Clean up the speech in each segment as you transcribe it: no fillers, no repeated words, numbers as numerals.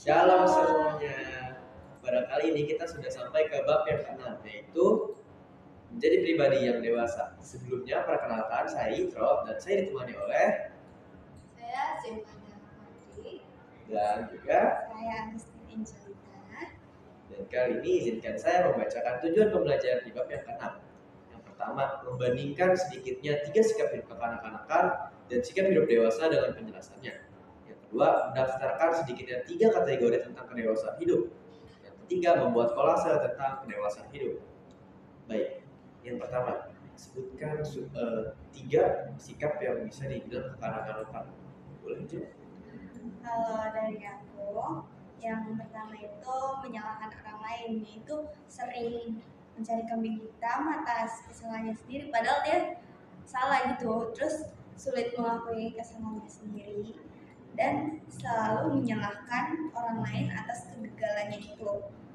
Shalom semuanya. Pada kali ini kita sudah sampai ke bab yang ke-6, yaitu menjadi pribadi yang dewasa. Sebelumnya perkenalkan, saya Itro dan saya ditemani oleh Saya Zevanya Fadri dan juga saya Agustin Angelita. Dan kali ini izinkan saya membacakan tujuan pembelajaran di bab yang ke-6. Yang pertama, membandingkan sedikitnya 3 sikap hidup kekanak-kanakan dan sikap hidup dewasa dengan penjelasannya. Yang kedua, mendaftarkan sedikitnya 3 kategori tentang kedewasaan hidup. Yang ketiga, membuat kolase tentang kedewasaan hidup. Baik, yang pertama, sebutkan 3 sikap yang bisa dibilang kekanak-kanakan. Boleh coba? Kalau dari aku, yang pertama itu menyalahkan orang lain, yaitu sering mencari kambing hitam atas kesalahannya sendiri, padahal dia salah gitu. Terus sulit mengakui kesalahannya sendiri dan selalu menyalahkan orang lain atas kegagalannya itu.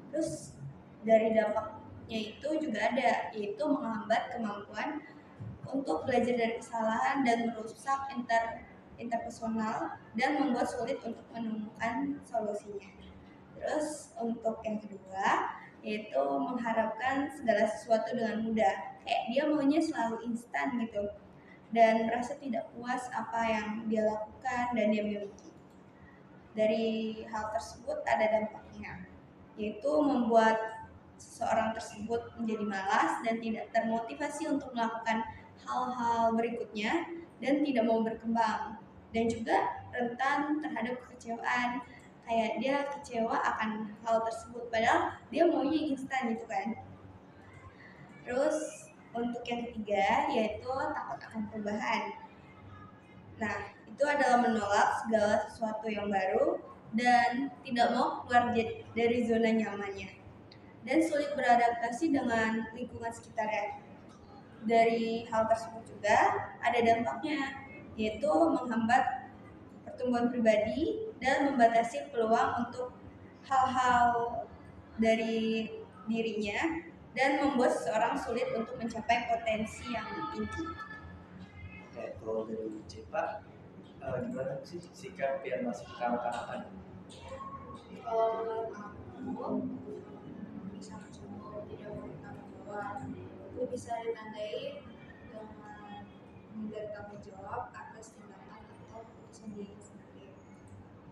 Terus dari dampaknya itu juga ada, yaitu menghambat kemampuan untuk belajar dari kesalahan dan merusak interpersonal dan membuat sulit untuk menemukan solusinya. Terus untuk yang kedua yaitu mengharapkan segala sesuatu dengan mudah. Kayak dia maunya selalu instan gitu dan merasa tidak puas apa yang dia lakukan dan dia miliki. Dari hal tersebut ada dampaknya, yaitu membuat seseorang tersebut menjadi malas dan tidak termotivasi untuk melakukan hal-hal berikutnya dan tidak mau berkembang, dan juga rentan terhadap kekecewaan, kayak dia kecewa akan hal tersebut padahal dia maunya instan gitu kan. Terus untuk yang ketiga yaitu takut akan perubahan. Nah, itu adalah menolak segala sesuatu yang baru dan tidak mau keluar dari zona nyamannya dan sulit beradaptasi dengan lingkungan sekitarnya. Dari hal tersebut juga ada dampaknya, yaitu menghambat pertumbuhan pribadi dan membatasi peluang untuk hal-hal dari dirinya dan membuat seseorang sulit untuk mencapai potensi yang tinggi. Oke, kalau dari Cepa, gimana sih sikap yang masih kekanak-kanakan? Kalau menurut aku, bisa mencoba tidak bertanggung jawab itu bisa ditandai dengan mengambil tanggung jawab atas tindakan atau keputusan diri sendiri.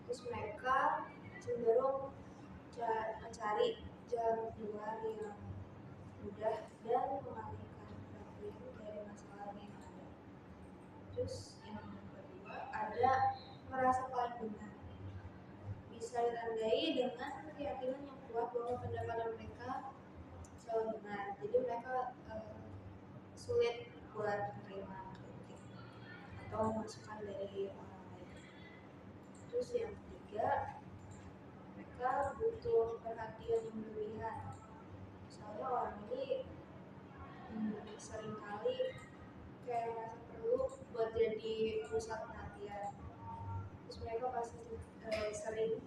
Terus mereka cenderung mencari jalan keluar yang mudah dan mengalihkan perhatian dari masalah yang ada. Terus yang kedua ada merasa paling benar, bisa ditandai dengan keyakinan yang kuat bahwa pendapat mereka selalu benar. Jadi mereka sulit buat menerima kritik atau masukan dari orang lain. Terus yang ketiga, mereka butuh perhatian yang berlebihan. Misalnya orang ini seringkali kayak merasa perlu buat jadi pusat perhatian. Terus mereka pasti sering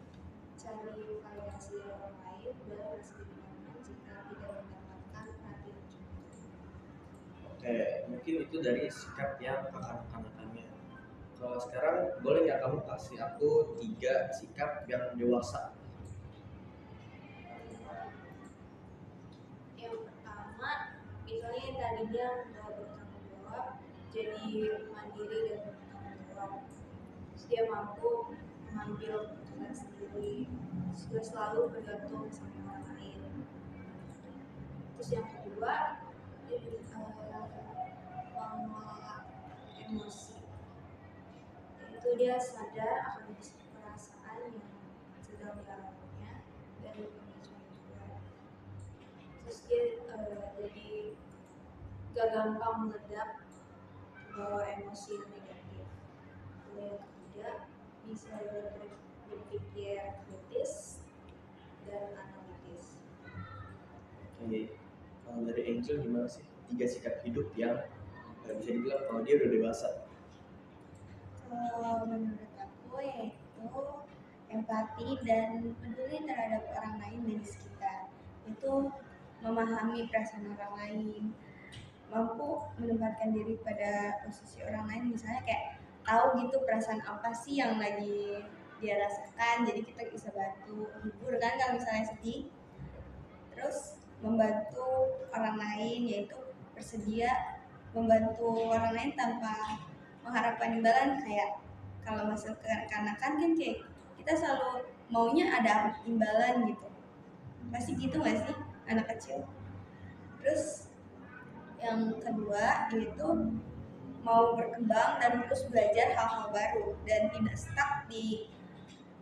cari variasi orang lain dan merasa nyaman jika tidak mendapatkan perhatian juga. Oke, mungkin itu dari sikap yang kekanak-kanakannya. Kalau sekarang boleh nggak kamu kasih aku 3 sikap yang dewasa? Yang pertama, misalnya yang tadinya nggak bertanggung jawab, jadi mandiri dan bertanggung jawab. Terus dia mampu mengambil keputusan sendiri, sudah selalu bergantung sama orang lain. Terus yang kedua, dia mengelola emosi. Itu dia sadar akan perasaan yang sedang dialaminya dan memicunya juga. Terus dia jadi gak gampang meledak bawa emosi yang negatif. Lalu yang ketiga, bisa berpikir kritis dan analitis. Oke, kalau dari Angel gimana sih 3 sikap hidup yang bisa dibilang kalau dia udah dewasa? Kalau menurut aku yaitu empati dan peduli terhadap orang lain dan di sekitar. Itu memahami perasaan orang lain, mampu menempatkan diri pada posisi orang lain, misalnya kayak tahu gitu perasaan apa sih yang lagi dia rasakan, jadi kita bisa bantu hibur kan kalau misalnya sedih. Terus membantu orang lain, yaitu bersedia membantu orang lain tanpa mengharapkan imbalan. Kayak kalau masuk ke kekanak-kanakan kan kayak kita selalu maunya ada imbalan gitu, pasti gitu nggak sih anak kecil. Terus yang kedua yaitu mau berkembang dan terus belajar hal-hal baru dan tidak stuck di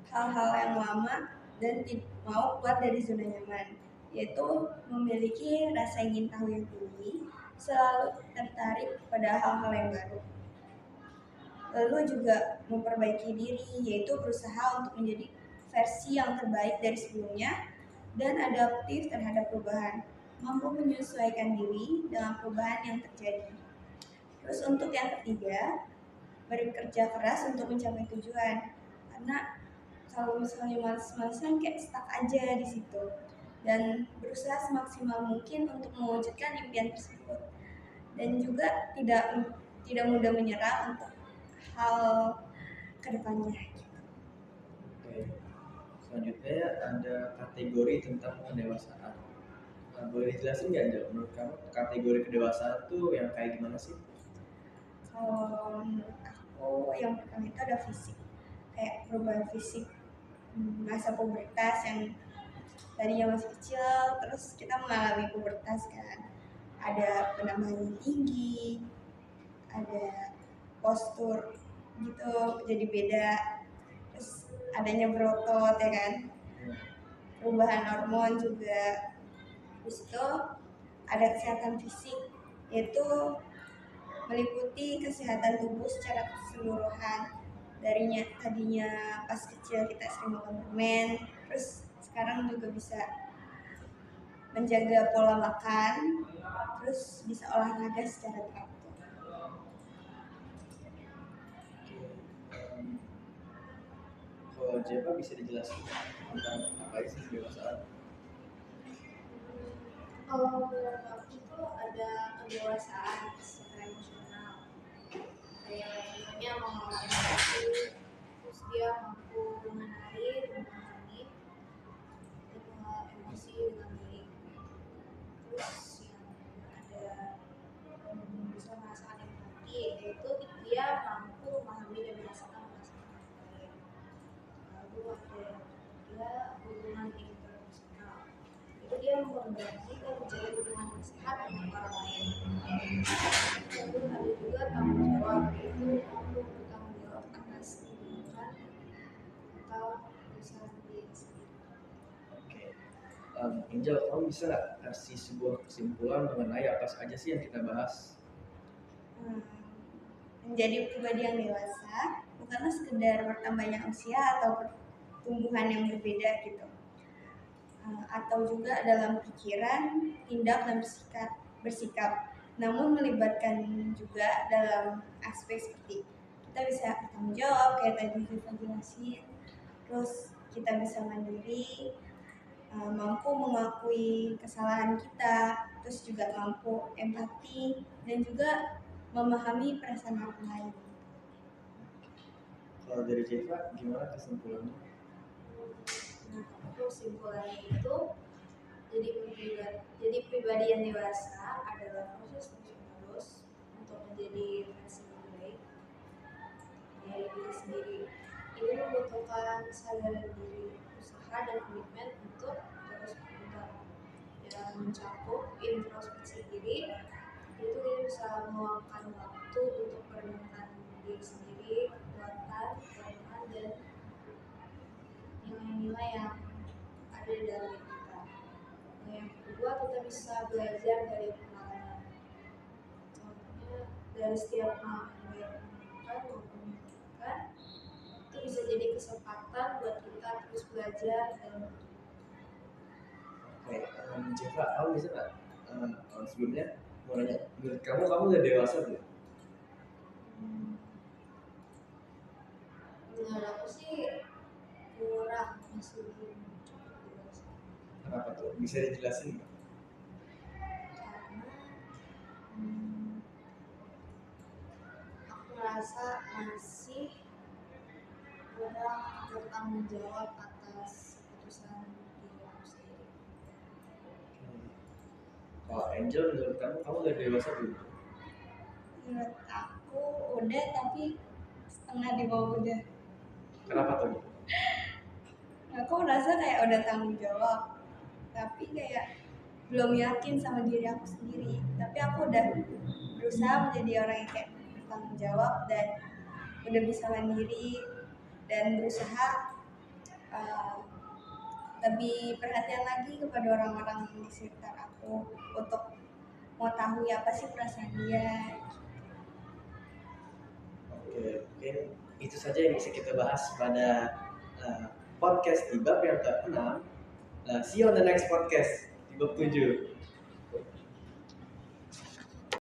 hal-hal yang lama dan mau keluar dari zona nyaman, yaitu memiliki rasa ingin tahu yang tinggi, selalu tertarik pada hal-hal yang baru. Lalu juga memperbaiki diri, yaitu berusaha untuk menjadi versi yang terbaik dari sebelumnya dan adaptif terhadap perubahan, mampu menyesuaikan diri dengan perubahan yang terjadi. Terus untuk yang ketiga, bekerja keras untuk mencapai tujuan. Karena kalau misalnya males-malesan kayak stuck aja di situ, dan berusaha semaksimal mungkin untuk mewujudkan impian tersebut, dan juga tidak mudah menyerah untuk hal kedepannya. Oke. Selanjutnya ada kategori tentang pendewasaan. Nah, boleh dijelasin nggak, Angel? Menurut kamu kategori kedewasaan tuh yang kayak gimana sih? Kalau menurut aku yang pertama itu ada fisik, kayak perubahan fisik, masa pubertas yang tadinya masih kecil terus kita mengalami pubertas kan, ada penambahan yang tinggi, ada postur gitu jadi beda, terus adanya berotot ya kan, perubahan hormon juga. Terus itu ada kesehatan fisik, yaitu meliputi kesehatan tubuh secara keseluruhan. Tadinya pas kecil kita sering makan permen, terus sekarang juga bisa menjaga pola makan, terus bisa olahraga secara teratur. Em, Kalau Jeva bisa dijelaskan tentang apa sih kedewasaan? Kalau menurut aku itu ada kedewasaan secara emosional, kayak misalnya mengelola emosi, terus dia mampu mengenali dan memahami dan mengelola emosi dengan baik. Terus yang ada bisa merasakan empati, yaitu dia mampu memahami dan merasakan perasaan orang lain. Lalu ada yang ketiga, hubungan interpersonal, itu dia memperbaiki dan menjaga hubungan yang sehat dengan orang lain. Lalu ada juga tanggung jawab, yaitu mampu bertanggung jawab atas tindakan atau usaha diri sendiri. Oke. Angel, kamu bisa nggak kasih sebuah kesimpulan mengenai apa saja sih yang kita bahas? Menjadi pribadi yang dewasa bukanlah sekedar bertambahnya usia atau pertumbuhan yang berbeda gitu, atau juga dalam pikiran, tindak dan bersikap, namun melibatkan juga dalam aspek seperti kita bisa bertanggung jawab kayak tadi kita jelasin, terus kita bisa mandiri, mampu mengakui kesalahan kita, terus juga mampu empati dan juga memahami perasaan orang lain. Kalau dari Jeva, gimana kesimpulannya? Nah, kesimpulannya itu jadi pribadi yang dewasa adalah proses terus untuk menjadi versi yang baik dari diri sendiri. Ini membutuhkan kesadaran diri, usaha dan komitmen untuk terus berkembang dan mencakup introspeksi diri. Itu kita bisa meluangkan waktu untuk merenungkan diri sendiri, kekuatan, kelemahan dan nilai-nilai yang ada di dalam diri kita. Nah, yang kedua, kita bisa belajar dari pengalaman. Contohnya dari setiap pengalaman yang menyenangkan maupun menyenangkan, itu bisa jadi kesempatan buat kita terus belajar dan Oke, Jeva, kamu bisa nggak sebelumnya mau nanya, menurut kamu udah dewasa belum? menurut aku sih kurang, masih belum dewasa. Kenapa tuh? Bisa dijelasin nggak? Karena aku merasa masih orang bertanggung jawab atas keputusan diri aku sendiri. Kalau Angel, menurut kamu udah dewasa belum? Menurut aku udah, tapi setengah di bawah udah. Kenapa tuh? Aku merasa kayak udah tanggung jawab, tapi kayak belum yakin sama diri aku sendiri. Tapi aku udah berusaha menjadi orang yang kayak bertanggung jawab dan udah bisa mandiri dan berusaha lebih perhatian lagi kepada orang-orang di sekitar aku untuk mau tahu ya apa sih perasaan dia. Oke, mungkin itu saja yang bisa kita bahas pada podcast di bab yang ke-6. See you on the next podcast di bab 7.